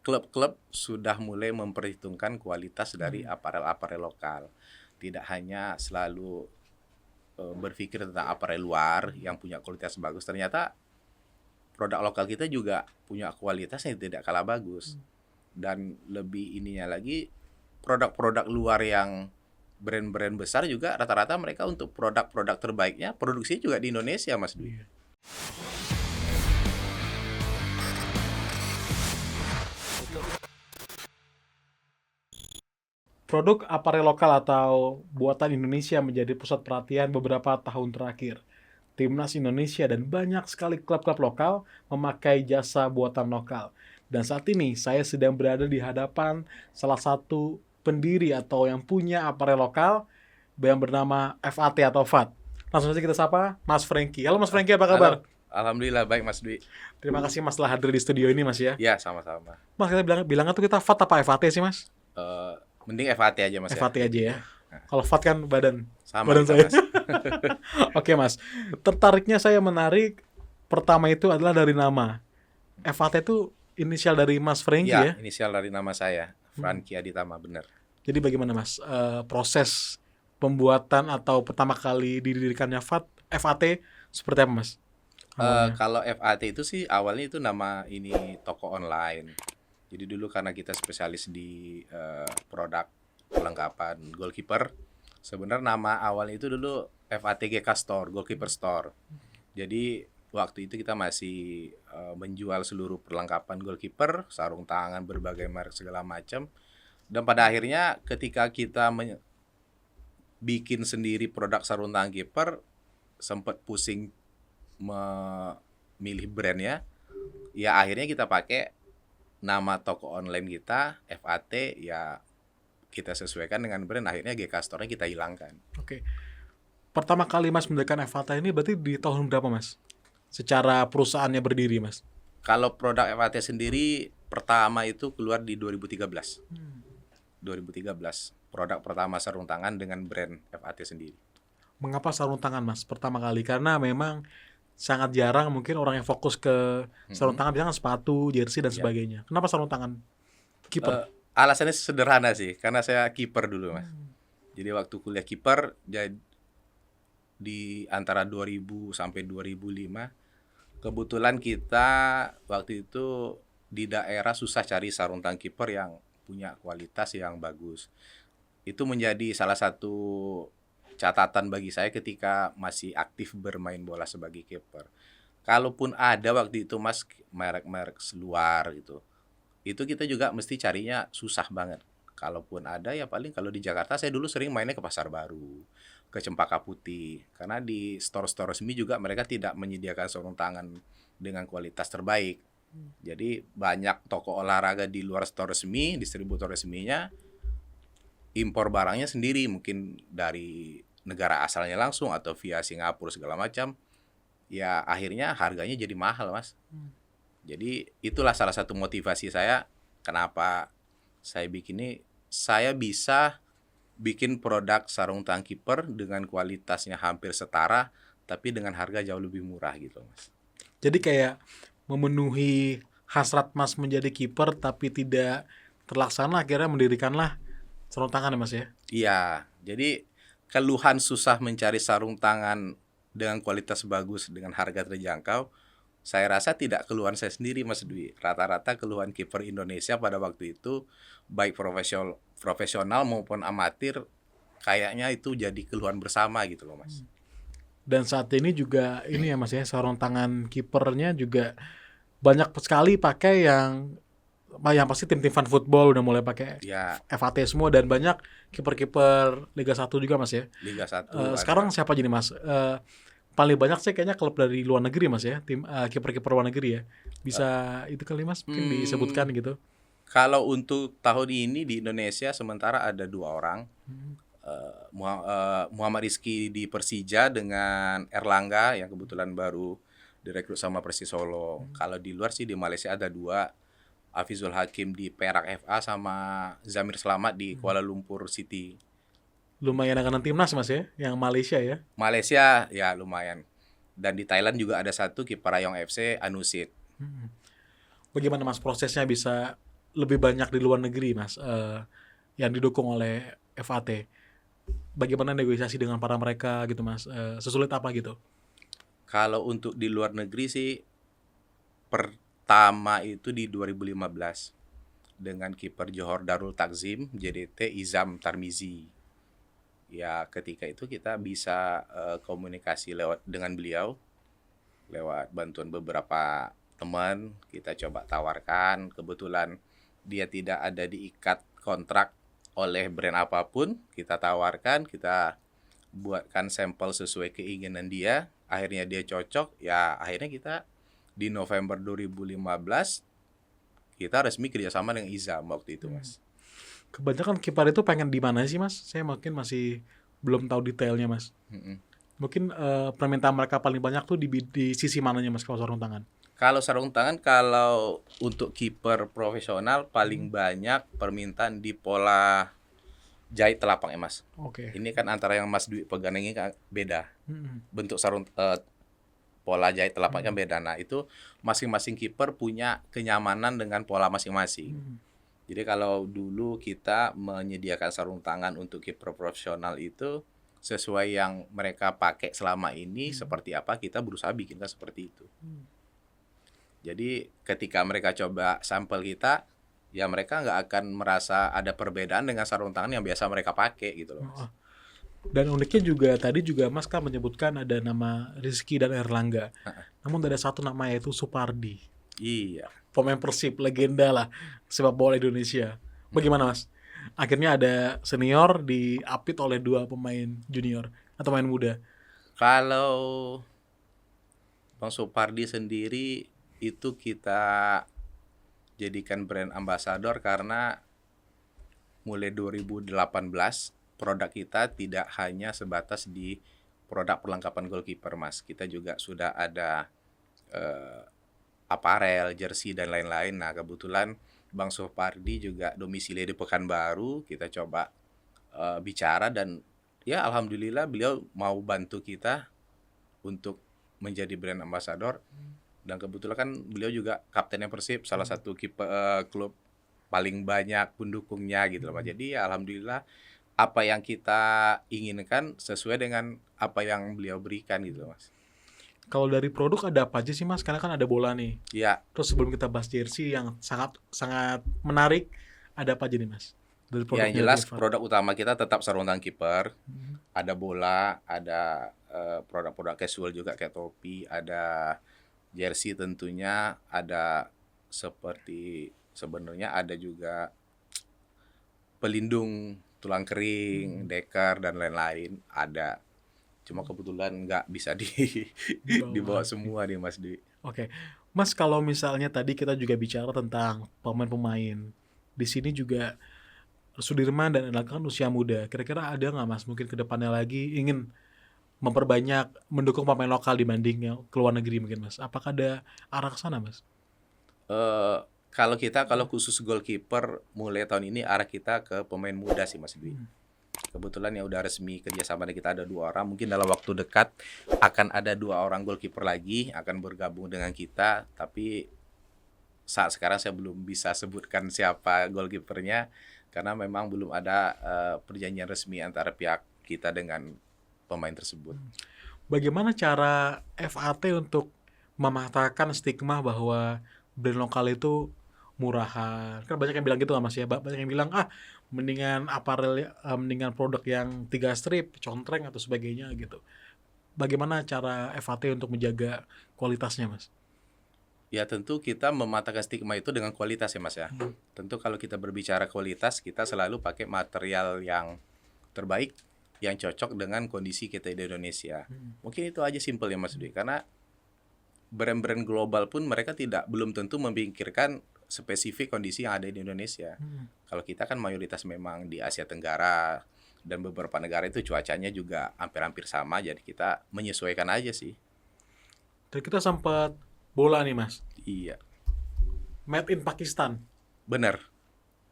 klub-klub sudah mulai memperhitungkan kualitas dari aparel-aparel lokal. Tidak hanya selalu berpikir tentang aparel luar yang punya kualitas bagus, ternyata produk lokal kita juga punya kualitas yang tidak kalah bagus. Dan lebih ininya lagi, produk-produk luar yang brand-brand besar juga rata-rata mereka untuk produk-produk terbaiknya produksinya juga di Indonesia, Mas Dwi. Produk aparel lokal atau buatan Indonesia menjadi pusat perhatian beberapa tahun terakhir. Timnas Indonesia dan banyak sekali klub-klub lokal memakai jasa buatan lokal. Dan saat ini saya sedang berada di hadapan salah satu pendiri atau yang punya aparel lokal yang bernama FAT atau FAT. Langsung saja kita sapa Mas Franky. Halo Mas Franky, apa kabar? Halo, alhamdulillah baik Mas Dwi. Terima kasih Mas telah hadir di studio ini Mas ya. Ya, sama-sama. Mas, kita bilangnya tuh kita FAT apa FAT sih Mas? Mending FAT aja Mas. FAT aja ya. Kalau FAT kan badan Sama saya. Mas. Oke Mas, tertariknya saya menarik pertama itu adalah dari nama. FAT itu inisial dari Mas Franky ya? Inisial dari nama saya, Franky Aditama, benar. Jadi bagaimana Mas proses pembuatan atau pertama kali didirikannya FAT seperti apa Mas? Kalau FAT itu sih awalnya itu nama ini toko online. Jadi dulu karena kita spesialis di produk perlengkapan goalkeeper, sebenarnya nama awalnya itu dulu FATGK Store, Goalkeeper Store. Jadi waktu itu kita masih menjual seluruh perlengkapan goalkeeper, sarung tangan, berbagai merek segala macam. Dan pada akhirnya ketika kita bikin sendiri produk sarung tangan kiper, sempat pusing memilih brandnya. Ya akhirnya kita pakai nama toko online kita FAT, ya kita sesuaikan dengan brand, akhirnya GK Store-nya kita hilangkan. Oke. Pertama kali Mas mendirikan FAT ini berarti di tahun berapa Mas? Secara perusahaannya berdiri Mas? Kalau produk FAT sendiri pertama itu keluar di 2013. 2013 produk pertama sarung tangan dengan brand FAT sendiri. Mengapa sarung tangan Mas pertama kali? Karena memang sangat jarang mungkin orang yang fokus ke sarung tangan, biasanya sepatu, jersey dan sebagainya. Kenapa sarung tangan kiper? Alasannya sederhana sih, karena saya kiper dulu Mas. Jadi waktu kuliah kiper, di antara 2000 sampai 2005, kebetulan kita waktu itu di daerah susah cari sarung tangan kiper yang punya kualitas yang bagus. Itu menjadi salah satu catatan bagi saya ketika masih aktif bermain bola sebagai kiper. Kalaupun ada waktu itu Mas merek-merek luar gitu, itu kita juga mesti carinya susah banget. Kalaupun ada ya paling kalau di Jakarta saya dulu sering mainnya ke Pasar Baru, ke Cempaka Putih, karena di store-store resmi juga mereka tidak menyediakan sarung tangan dengan kualitas terbaik. Jadi banyak toko olahraga di luar store resmi, distributor resminya impor barangnya sendiri, mungkin dari negara asalnya langsung atau via Singapura segala macam. Ya akhirnya harganya jadi mahal Mas. Jadi itulah salah satu motivasi saya kenapa saya bikin ini. Saya bisa bikin produk sarung tangan kiper dengan kualitasnya hampir setara, tapi dengan harga jauh lebih murah gitu Mas. Jadi kayak memenuhi hasrat Mas menjadi kiper tapi tidak terlaksana, akhirnya mendirikanlah sarung tangan ya Mas ya? Iya, jadi keluhan susah mencari sarung tangan dengan kualitas bagus dengan harga terjangkau, saya rasa tidak keluhan saya sendiri Mas Dwi. Rata-rata keluhan kiper Indonesia pada waktu itu, baik profesional maupun amatir, kayaknya itu jadi keluhan bersama gitu loh Mas. Dan saat ini juga ini ya Mas ya, sarung tangan kipernya juga banyak sekali pakai yang pasti tim-tim fan football udah mulai pakai FAT semua, dan banyak kiper-kiper Liga 1 juga Mas ya. Liga 1. Sekarang siapa jadi Mas? Paling banyak sih kayaknya klub dari luar negeri Mas ya, tim kiper-kiper luar negeri ya. Bisa itu kali Mas mungkin disebutkan gitu. Kalau untuk tahun ini di Indonesia sementara ada 2 orang. Muhammad Rizky di Persija dengan Erlangga yang kebetulan baru direkrut sama Persis Solo. Kalau di luar sih di Malaysia ada 2. Hafizul Hakim di Perak FA sama Zamir Selamat di Kuala Lumpur City. Lumayan akan timnas Mas ya, yang Malaysia ya. Malaysia ya lumayan. Dan di Thailand juga ada 1 kiper Rayong FC, Anusit. Bagaimana Mas prosesnya bisa lebih banyak di luar negeri, Mas, yang didukung oleh FAT. Bagaimana negosiasi dengan para mereka gitu, Mas? Sesulit apa gitu? Kalau untuk di luar negeri sih, pertama itu di 2015 dengan kiper Johor Darul Takzim, JDT Izam Tarmizi. Ya ketika itu kita bisa komunikasi lewat dengan beliau lewat bantuan beberapa teman, kita coba tawarkan. Kebetulan dia tidak ada diikat kontrak oleh brand apapun, kita tawarkan, kita buatkan sampel sesuai keinginan dia, akhirnya dia cocok, ya akhirnya kita di November 2015 kita resmi kerjasama dengan Izam waktu itu, Mas. Kebanyakan kiper itu pengen di mana sih, Mas? Saya mungkin masih belum tahu detailnya, Mas. Mm-mm. Mungkin permintaan mereka paling banyak tuh di sisi mananya, Mas, kalau sarung tangan? Kalau sarung tangan, kalau untuk kiper profesional paling banyak permintaan di pola jahit telapak ya, Mas. Oke. Ini kan antara yang Mas Dwi pegang ini kan beda. Mm-mm. Bentuk pola jahit telapaknya beda. Nah, itu masing-masing kiper punya kenyamanan dengan pola masing-masing. Jadi kalau dulu kita menyediakan sarung tangan untuk kiper profesional itu sesuai yang mereka pakai selama ini seperti apa, kita berusaha bikinkan seperti itu. Jadi ketika mereka coba sampel kita, ya mereka nggak akan merasa ada perbedaan dengan sarung tangan yang biasa mereka pakai gitu loh, Mas. Oh. Dan uniknya juga tadi juga Mas kan menyebutkan ada nama Rizky dan Erlangga. Namun ada satu nama yaitu Supardi. Iya. Pemain Persib, legenda lah sepak bola Indonesia. Bagaimana, Mas? Akhirnya ada senior diapit oleh dua pemain junior atau pemain muda. Kalau Bang Supardi sendiri itu kita jadikan brand ambassador karena mulai 2018 produk kita tidak hanya sebatas di produk perlengkapan goalkeeper, Mas. Kita juga sudah ada aparel, jersey dan lain-lain. Nah, kebetulan Bang Supardi juga domisili di Pekanbaru. Kita coba bicara dan ya alhamdulillah beliau mau bantu kita untuk menjadi brand ambassador. Dan kebetulan kan beliau juga kaptennya Persib, salah satu klub paling banyak pendukungnya gitu loh, Mas. Jadi ya alhamdulillah apa yang kita inginkan sesuai dengan apa yang beliau berikan gitu, Mas. Kalau dari produk ada apa aja sih, Mas? Karena kan ada bola nih. Ya, Terus sebelum kita bahas jersey yang sangat sangat menarik, ada apa aja nih, Mas? Dari yang produknya jelas dari FAT. produk utama kita tetap sarung tangan kiper. Ada bola, ada produk-produk casual juga kayak topi, ada jersey tentunya, ada seperti sebenarnya ada juga pelindung tulang kering, dekar dan lain-lain ada. Cuma kebetulan nggak bisa dibawa semua nih, Mas Dwi. Oke. Mas, kalau misalnya tadi kita juga bicara tentang pemain-pemain. Di sini juga Sudirman dan Erlangga kan usia muda. Kira-kira ada nggak, Mas, mungkin ke depannya lagi ingin memperbanyak mendukung pemain lokal dibanding yang ke luar negeri mungkin, Mas? Apakah ada arah ke sana, Mas? Kalau khusus goalkeeper mulai tahun ini arah kita ke pemain muda sih, Mas Dwi. Kebetulan ya udah resmi kerjasama dengan kita ada 2 orang. Mungkin dalam waktu dekat akan ada 2 orang goalkeeper lagi akan bergabung dengan kita. Tapi saat sekarang saya belum bisa sebutkan siapa goalkeepernya karena memang belum ada perjanjian resmi antara pihak kita dengan pemain tersebut. Bagaimana cara FAT untuk mematahkan stigma bahwa brand lokal itu murahan? Kan banyak yang bilang gitu kan, Mas ya. Banyak yang bilang mendingan aparel, mendingan produk yang 3 strip, contreng atau sebagainya gitu. Bagaimana cara FAT untuk menjaga kualitasnya, Mas? Ya tentu kita mematahkan stigma itu dengan kualitas ya, Mas ya. Tentu kalau kita berbicara kualitas, kita selalu pakai material yang terbaik, yang cocok dengan kondisi kita di Indonesia. Mungkin itu aja simpel ya, Mas Dwi. Karena brand-brand global pun mereka belum tentu memikirkan spesifik kondisi yang ada di Indonesia. Kalau kita kan mayoritas memang di Asia Tenggara dan beberapa negara itu cuacanya juga hampir-hampir sama, jadi kita menyesuaikan aja sih. Dan kita sempat bola nih, Mas. Iya, Made in Pakistan. benar.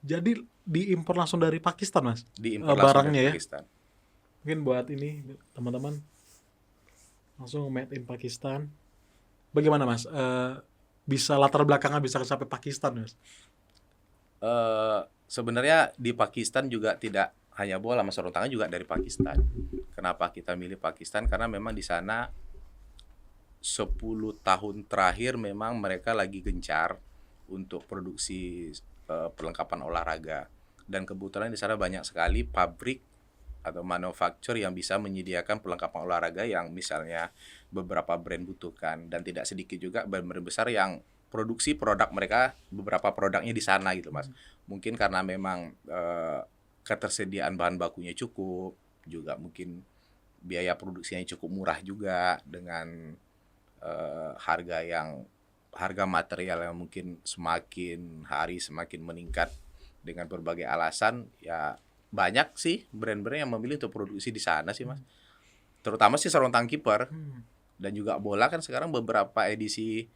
Jadi diimpor langsung dari Pakistan, Mas? Diimpor langsung barangnya dari ya? Pakistan. Mungkin buat ini, teman-teman. Langsung made in Pakistan. Bagaimana, Mas? Bisa latar belakangnya bisa sampai Pakistan, Mas? Sebenarnya di Pakistan juga tidak hanya bola, Mas, sarung tangan juga dari Pakistan. Kenapa kita milih Pakistan? Karena memang di sana 10 tahun terakhir memang mereka lagi gencar untuk produksi perlengkapan olahraga. Dan kebetulan di sana banyak sekali pabrik atau manufaktur yang bisa menyediakan perlengkapan olahraga yang misalnya beberapa brand butuhkan, dan tidak sedikit juga brand-brand besar yang produksi produk mereka, beberapa produknya di sana gitu, Mas. Mungkin karena memang ketersediaan bahan bakunya cukup, juga mungkin biaya produksinya cukup murah juga, dengan harga material yang mungkin semakin hari semakin meningkat dengan berbagai alasan. Ya banyak sih brand-brand yang memilih untuk produksi di sana sih, Mas. Terutama sih sarung tangan kiper, dan juga bola kan sekarang beberapa edisi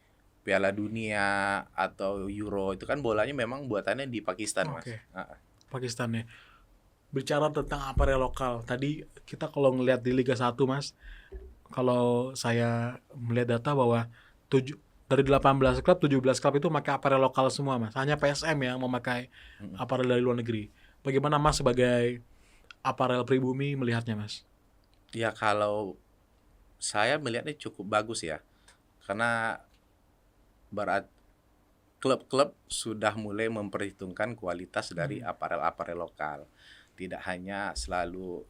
Piala Dunia atau Euro itu kan bolanya memang buatannya di Pakistan, Mas. Oke. Pakistan ya. Bicara tentang aparel lokal, tadi kita kalau ngelihat di Liga 1, Mas, kalau saya melihat data bahwa dari 18 klub, 17 klub itu memakai aparel lokal semua, Mas. Hanya PSM yang memakai aparel dari luar negeri. Bagaimana Mas sebagai aparel pribumi melihatnya, Mas? Ya kalau saya melihatnya cukup bagus ya, karena berat klub-klub sudah mulai memperhitungkan kualitas dari aparel-aparel lokal. Tidak hanya selalu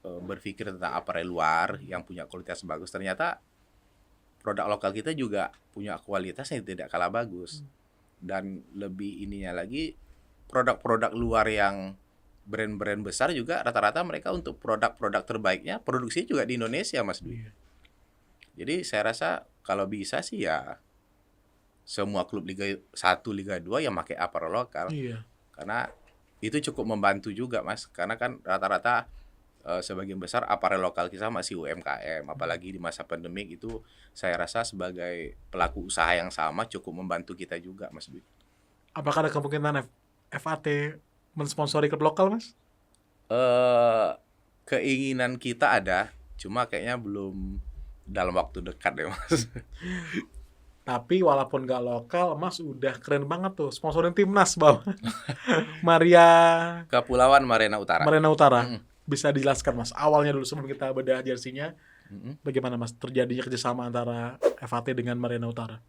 berpikir tentang aparel luar yang punya kualitas bagus, ternyata produk lokal kita juga punya kualitas yang tidak kalah bagus. Dan lebih ininya lagi, produk-produk luar yang brand-brand besar juga rata-rata mereka untuk produk-produk terbaiknya produksi juga di Indonesia, Mas Dwi. Jadi saya rasa kalau bisa sih ya semua klub Liga 1, Liga 2 yang pakai aparel lokal. Iya. Karena itu cukup membantu juga, Mas. Karena kan rata-rata sebagian besar aparel lokal kita masih UMKM, apalagi di masa pandemik itu saya rasa sebagai pelaku usaha yang sama cukup membantu kita juga, Mas Dwi. Apakah ada kemungkinan FAT mensponsori klub lokal, Mas? Keinginan kita ada, cuma kayaknya belum dalam waktu dekat deh, Mas. Tapi walaupun nggak lokal, Mas udah keren banget tuh sponsorin timnas, Bang. Maria Kepulauan Marena Utara. Marina Utara. Mm-mm. Bisa dijelaskan, Mas, awalnya dulu sebelum kita bedah jersinya, Mm-mm. bagaimana, Mas, terjadinya kerjasama antara FAT dengan Marina Utara?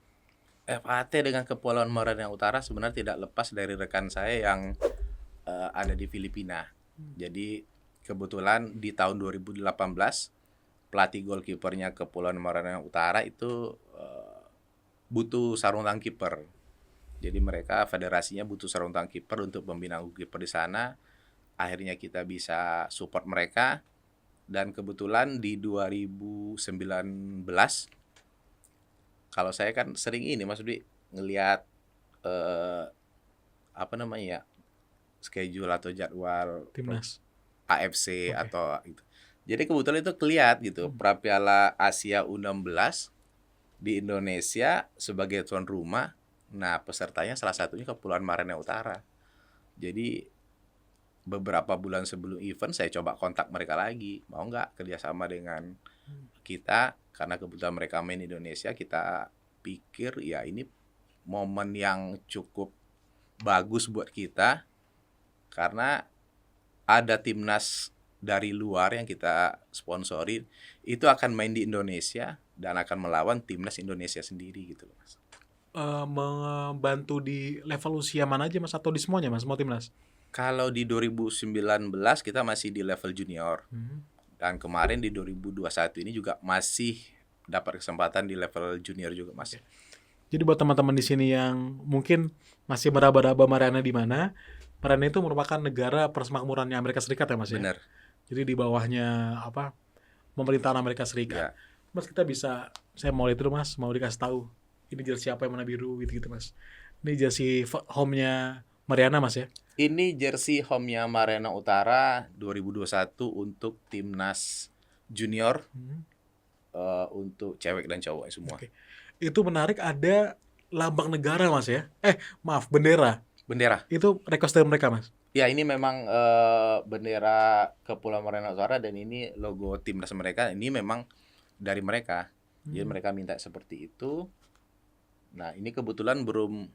FAT dengan Kepulauan Marena Utara sebenarnya tidak lepas dari rekan saya yang ada di Filipina. Jadi kebetulan di tahun 2018 pelatih goalkeepernya Kepulauan Marena Utara itu butuh sarung tangan kiper. Jadi mereka federasinya butuh sarung tangan kiper untuk membina goalkeeper di sana. Akhirnya kita bisa support mereka, dan kebetulan di 2019 kalau saya kan sering ini, Mas Dwi, ngelihat apa namanya ya, schedule atau jadwal Timnas. AFC Oke. atau itu. Jadi kebetulan itu kelihatan gitu, Prapiala Asia U16 di Indonesia sebagai tuan rumah. Nah, pesertanya salah satunya Kepulauan Marena Utara. Jadi beberapa bulan sebelum event saya coba kontak mereka lagi, mau nggak kerjasama dengan kita, karena kebetulan mereka main di Indonesia. Kita pikir ya ini momen yang cukup bagus buat kita, karena ada timnas dari luar yang kita sponsori itu akan main di Indonesia dan akan melawan timnas Indonesia sendiri gitu loh, Mas. Membantu di level usia mana aja, Mas, atau di semuanya, Mas, semua timnas? Kalau di 2019 kita masih di level junior, dan kemarin di 2021 ini juga masih dapat kesempatan di level junior juga, Mas. Jadi buat teman-teman di sini yang mungkin masih meraba-raba Mariana di mana, Mariana itu merupakan negara persemakmurannya Amerika Serikat ya, Mas, ya? Bener. Jadi di bawahnya pemerintahan Amerika Serikat. Ya. Mas, kita bisa, saya mau lihat dulu, Mas, mau dikasih tahu ini jersey apa yang mana biru gitu, Mas. Ini jersey home-nya Mariana, Mas, ya? Ini jersey home-nya Marena Utara 2021 untuk timnas junior, untuk cewek dan cowok semua. Oke. Itu menarik, ada lambang negara, Mas, ya? Maaf, bendera. Bendera. Itu request dari mereka, Mas? Ya, ini memang bendera Kepulauan Marena Utara, dan ini logo timnas mereka. Ini memang dari mereka. Jadi mereka minta seperti itu. Nah, ini kebetulan belum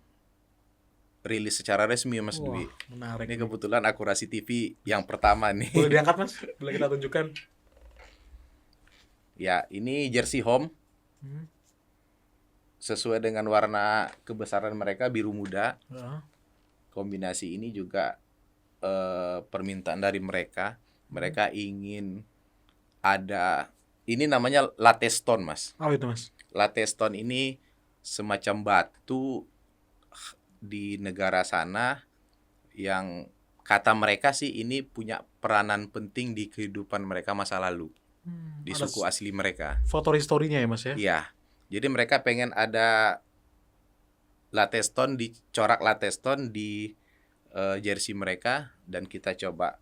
rilis secara resmi Mas Wah, Dwi. menarik Ini nih. kebetulan Akurasi TV yang pertama nih. Boleh diangkat Mas? Boleh kita tunjukkan? Ya, ini jersey home Hmm. sesuai dengan warna kebesaran mereka biru muda. Heeh. Kombinasi ini juga permintaan dari mereka. Mereka ingin ada, ini namanya latte stone Mas. Oh itu Mas. Latte stone ini semacam batu di negara sana yang kata mereka sih ini punya peranan penting di kehidupan mereka masa lalu, di Ada suku asli mereka. foto historinya ya Mas ya? Iya, jadi mereka pengen ada latte stone, dicorak latte stone di jersey mereka, dan kita coba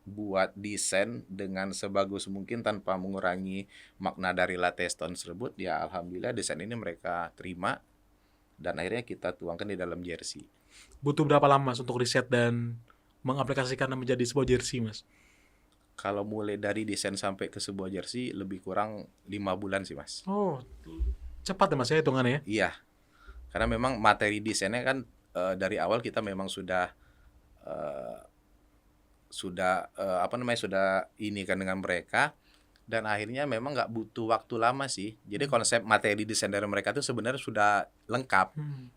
buat desain dengan sebagus mungkin tanpa mengurangi makna dari latte stone tersebut. Ya alhamdulillah desain ini mereka terima dan akhirnya kita tuangkan di dalam jersey. Butuh berapa lama Mas untuk riset dan mengaplikasikan menjadi sebuah jersey Mas? Kalau mulai dari desain sampai ke sebuah jersey lebih kurang 5 bulan sih Mas. Oh, cepat ya Mas ya hitungannya ya? Iya, karena memang materi desainnya kan dari awal kita memang sudah sudah ini kan dengan mereka, dan akhirnya memang nggak butuh waktu lama sih. Jadi konsep materi desain dari mereka itu sebenarnya sudah lengkap.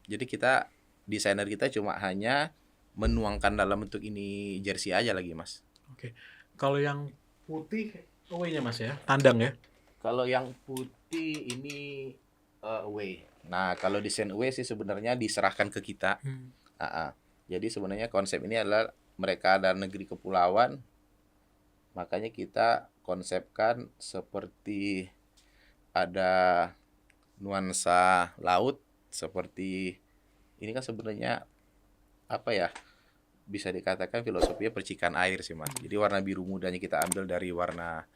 Jadi kita, desainer kita cuma hanya menuangkan dalam bentuk ini jersey aja lagi Mas. Oke. Kalau yang putih away-nya Mas ya? Tandang ya? Kalau yang putih ini away. Nah, kalau desain away sih sebenarnya diserahkan ke kita. Jadi sebenarnya konsep ini adalah mereka ada negeri kepulauan, makanya kita konsepkan seperti ada nuansa laut, seperti ini kan sebenarnya apa ya, bisa dikatakan filosofinya percikan air sih Mas. Jadi warna biru mudanya kita ambil dari warna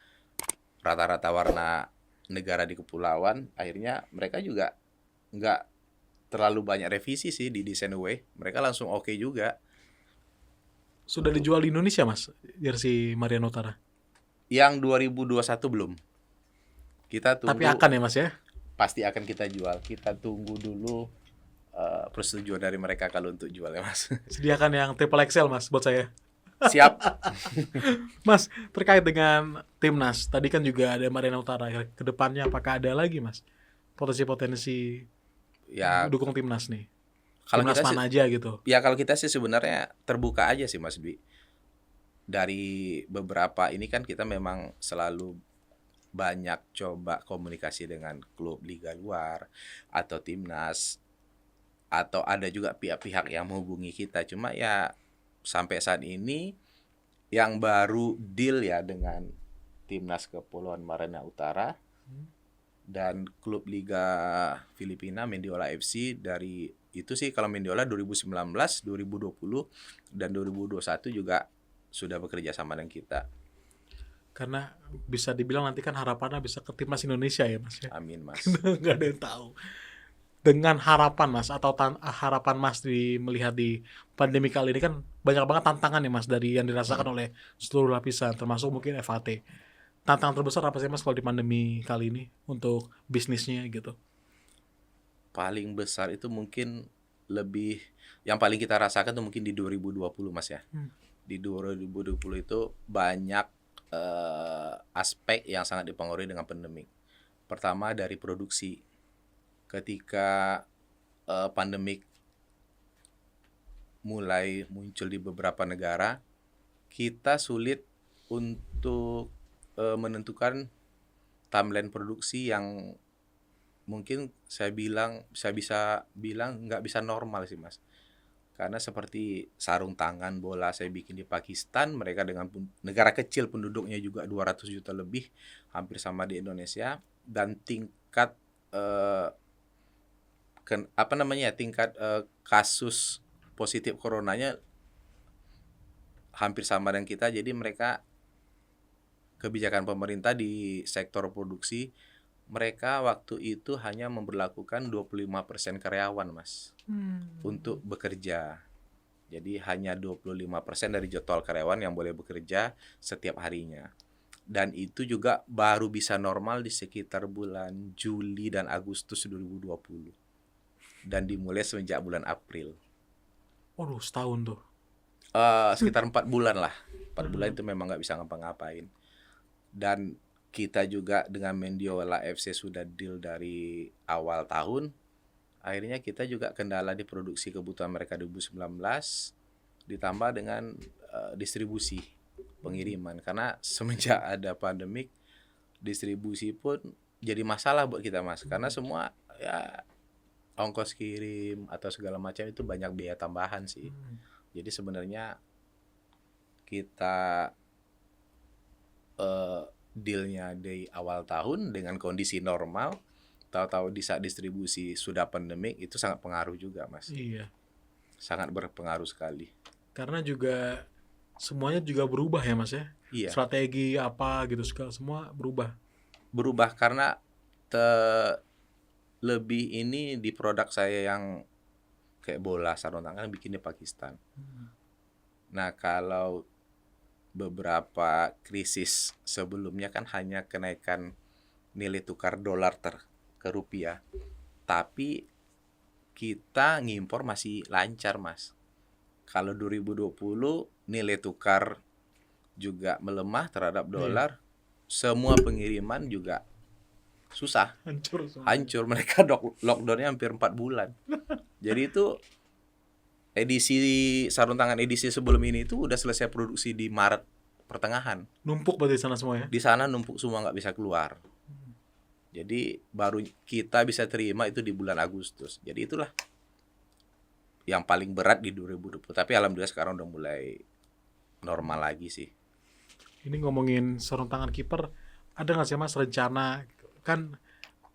rata-rata warna negara di kepulauan. Akhirnya mereka juga nggak terlalu banyak revisi sih di desain away, mereka langsung oke juga. Sudah dijual di Indonesia Mas, jersey Mariana Utara? Yang 2021 belum. Kita tunggu. Tapi akan ya Mas ya? Pasti akan kita jual. Kita tunggu dulu persetujuan dari mereka kalau untuk jual ya Mas. Sediakan yang triple XL Mas buat saya. Siap. Mas, terkait dengan timnas, tadi kan juga ada Mariana Utara. Kedepannya apakah ada lagi Mas potensi-potensi Ya dukung timnas nih? kalau Timnas kita sih, mana aja gitu? ya kalau kita sih sebenarnya terbuka aja sih Mas Dwi. Dari beberapa ini kan kita memang selalu banyak coba komunikasi dengan klub liga luar atau timnas, atau ada juga pihak-pihak yang menghubungi kita. Cuma ya sampai saat ini yang baru deal ya dengan timnas Kepulauan Mariana Utara dan klub liga Filipina Mendiola FC. Dari itu sih kalau Mendiola 2019, 2020 dan 2021 juga sudah bekerja sama dengan kita. Karena bisa dibilang nanti kan harapannya bisa ke timnas Indonesia ya Mas ya. Amin Mas. Nggak ada yang tahu. Dengan harapan Mas atau harapan Mas melihat di pandemi kali ini kan banyak banget tantangan ya Mas dari yang dirasakan oleh seluruh lapisan termasuk mungkin FAT. Tantangan terbesar apa sih Mas kalau di pandemi kali ini untuk bisnisnya gitu? Paling besar itu mungkin lebih, yang paling kita rasakan tuh mungkin di 2020 Mas ya. Di 2020 itu banyak aspek yang sangat dipengaruhi dengan pandemi. Pertama dari produksi. Ketika pandemik mulai muncul di beberapa negara, kita sulit untuk menentukan timeline produksi yang mungkin saya bisa bilang nggak bisa normal sih Mas. Karena seperti sarung tangan bola saya bikin di Pakistan, mereka dengan negara kecil penduduknya juga 200 juta lebih, hampir sama di Indonesia, dan tingkat tingkat kasus positif coronanya hampir sama dengan kita. Jadi mereka, kebijakan pemerintah di sektor produksi, mereka waktu itu hanya memberlakukan 25% karyawan Mas untuk bekerja. Jadi hanya 25% dari total karyawan yang boleh bekerja setiap harinya. Dan itu juga baru bisa normal di sekitar bulan Juli dan Agustus 2020. Dan dimulai semenjak bulan April. Waduh, setahun tuh. Sekitar 4 bulan lah. 4 bulan Hmm. itu memang nggak bisa ngapa-ngapain. Dan kita juga dengan Mendiola FC sudah deal dari awal tahun. Akhirnya kita juga kendala di produksi kebutuhan mereka 2019 ditambah dengan distribusi pengiriman karena semenjak ada pandemik distribusi pun jadi masalah buat kita Mas karena semua ya ongkos kirim atau segala macam itu banyak biaya tambahan sih. Hmm. Jadi sebenarnya kita dealnya di awal tahun dengan kondisi normal, tahu-tahu di saat distribusi sudah pandemik itu sangat pengaruh juga Mas, Iya, sangat berpengaruh sekali. karena juga semuanya juga berubah ya Mas ya. Iya, Strategi apa gitu segala semua berubah. berubah karena lebih ini di produk saya yang kayak bola sarung tangan bikin di Pakistan. Hmm. Nah kalau beberapa krisis sebelumnya kan hanya kenaikan nilai tukar dolar ke rupiah, tapi kita ngimpor masih lancar Mas. Kalau 2020 nilai tukar juga melemah terhadap Iya, dolar, semua pengiriman juga susah, hancur semuanya. hancur. Mereka lockdownnya hampir 4 bulan. Jadi itu edisi sarung tangan edisi sebelum ini itu udah selesai produksi di Maret pertengahan. Numpuk berarti sana semua ya. Di sana numpuk semua nggak bisa keluar. Jadi baru kita bisa terima itu di bulan Agustus. Jadi itulah yang paling berat di 2020. Tapi alhamdulillah sekarang udah mulai normal lagi sih. Ini ngomongin sarung tangan kiper, ada nggak sih Mas rencana, kan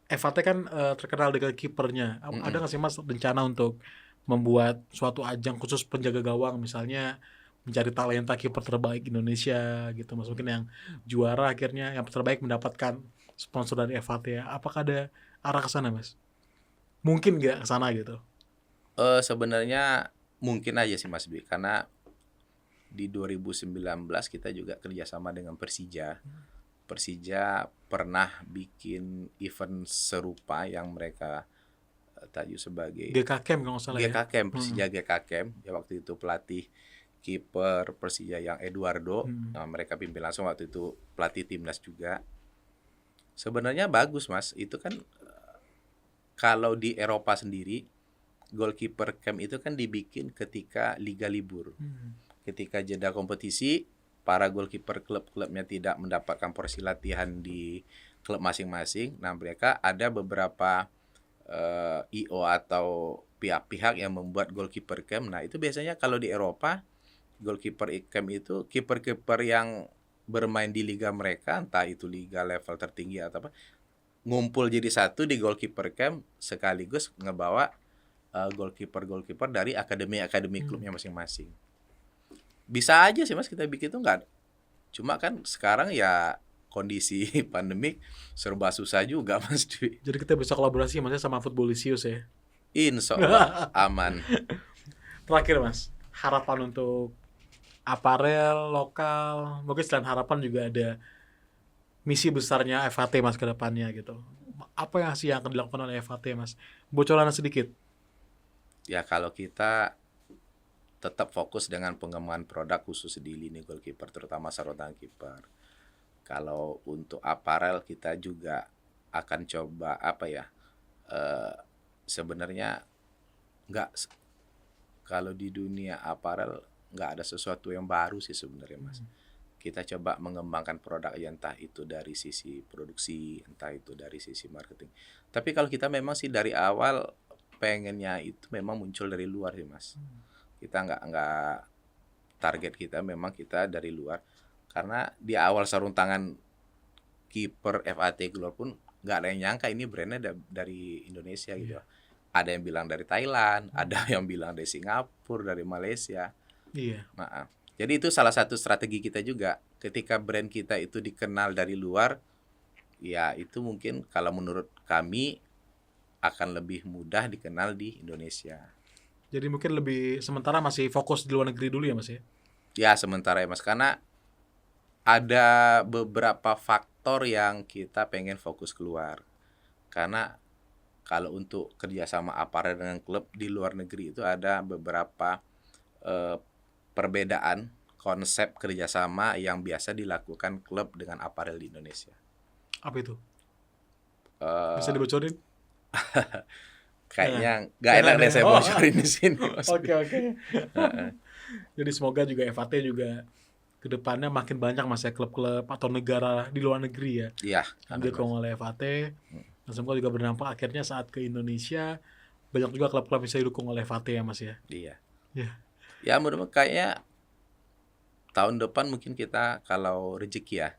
FAT kan terkenal dengan kipernya. Ada Mm-mm. nggak sih Mas rencana untuk membuat suatu ajang khusus penjaga gawang, misalnya mencari talenta kiper terbaik Indonesia gitu Mas, mungkin yang juara akhirnya yang terbaik mendapatkan sponsor dari FAT ya. Apakah ada arah ke sana Mas? Mungkin nggak ke sana gitu. Sebenarnya mungkin aja sih Mas Dwi karena di 2019 kita juga kerjasama dengan Persija. Persija pernah bikin event serupa yang mereka tajuk sebagai GK Camp kalau nggak salah ya. GK Camp, Hmm. Persija GK Camp. Ya waktu itu pelatih kiper Persija yang Eduardo, Hmm. nah, mereka pimpin langsung waktu itu pelatih timnas juga. Sebenarnya bagus Mas, itu kan kalau di Eropa sendiri goalkeeper camp itu kan dibikin ketika liga libur. Hmm. Ketika jeda kompetisi, para goalkeeper klub-klubnya tidak mendapatkan porsi latihan di klub masing-masing. Nah, mereka ada beberapa IO atau pihak-pihak yang membuat goalkeeper camp. Nah, itu biasanya kalau di Eropa, goalkeeper camp itu kiper-kiper yang bermain di liga mereka, entah itu liga level tertinggi atau apa, ngumpul jadi satu di goalkeeper camp sekaligus ngebawa goalkeeper dari akademi Hmm. klubnya masing-masing. Bisa aja sih Mas kita bikin tuh nggak. Cuma kan sekarang ya kondisi pandemik serba susah juga Mas Dwi. Jadi kita bisa kolaborasi maksudnya sama Footballicious ya. Insya Allah aman. Terakhir Mas, harapan untuk aparel lokal, mungkin selain harapan juga ada misi besarnya FHT Mas ke depannya gitu. Apa yang sih yang akan dilakukan oleh FHT Mas? Bocoran sedikit. Ya kalau kita tetap fokus dengan pengembangan produk khusus di lini goalkeeper terutama sarung tangan kiper. Kalau untuk aparel kita juga akan coba apa ya? eh, Sebenarnya nggak kalau di dunia aparel nggak ada sesuatu yang baru sih sebenarnya Mas. Kita coba mengembangkan produk ya entah itu dari sisi produksi, entah itu dari sisi marketing. Tapi kalau kita memang sih dari awal pengennya itu memang muncul dari luar sih Mas. Kita nggak target kita memang kita dari luar karena di awal sarung tangan kiper FAT keluar pun nggak ada yang nyangka ini brandnya dari Indonesia gitu. Iya. Ada yang bilang dari Thailand, ada yang bilang dari Singapura, dari Malaysia. Iya. Nah, jadi itu salah satu strategi kita juga. Ketika brand kita itu dikenal dari luar, ya itu mungkin kalau menurut kami akan lebih mudah dikenal di Indonesia. Jadi mungkin lebih sementara masih fokus di luar negeri dulu ya Mas ya. Ya sementara ya Mas, karena ada beberapa faktor yang kita pengen fokus keluar. Karena kalau untuk kerjasama aparel dengan klub di luar negeri itu ada beberapa eh, perbedaan konsep kerjasama yang biasa dilakukan klub dengan aparel di Indonesia. Apa itu? Eh, Bisa dibocorin? Kayaknya nggak Jangan enak deh ya. saya Oh. bocorin di sini, Mas. Oke, oke. Jadi semoga juga FAT juga kedepannya makin banyak mas ya klub-klub atau negara di luar negeri ya Iya, yang amin, Mas. didukung oleh FAT. Dan semoga juga berdampak akhirnya saat ke Indonesia banyak juga klub-klub bisa didukung oleh FAT ya mas ya. Iya. Iya. Ya, mudah-mudahan kayaknya tahun depan mungkin kita kalau rezeki ya.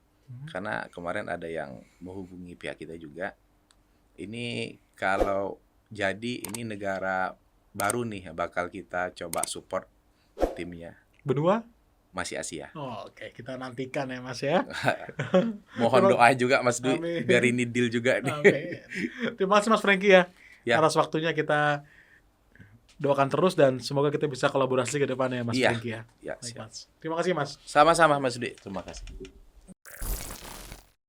Karena kemarin ada yang menghubungi pihak kita juga. Ini kalau jadi ini negara baru nih bakal kita coba support timnya, Benua? masih Asia. Oh, oke, kita nantikan ya mas ya. Mohon doa juga Mas Dwi Amin. biar ini deal juga nih. Amin. Terima kasih mas Franky ya. Ya. Atas waktunya kita doakan terus dan semoga kita bisa kolaborasi ke depannya ya mas Iya. Franky ya. Ya, Baik, siap. Mas. Terima kasih mas. Sama-sama Mas Dwi. Terima kasih.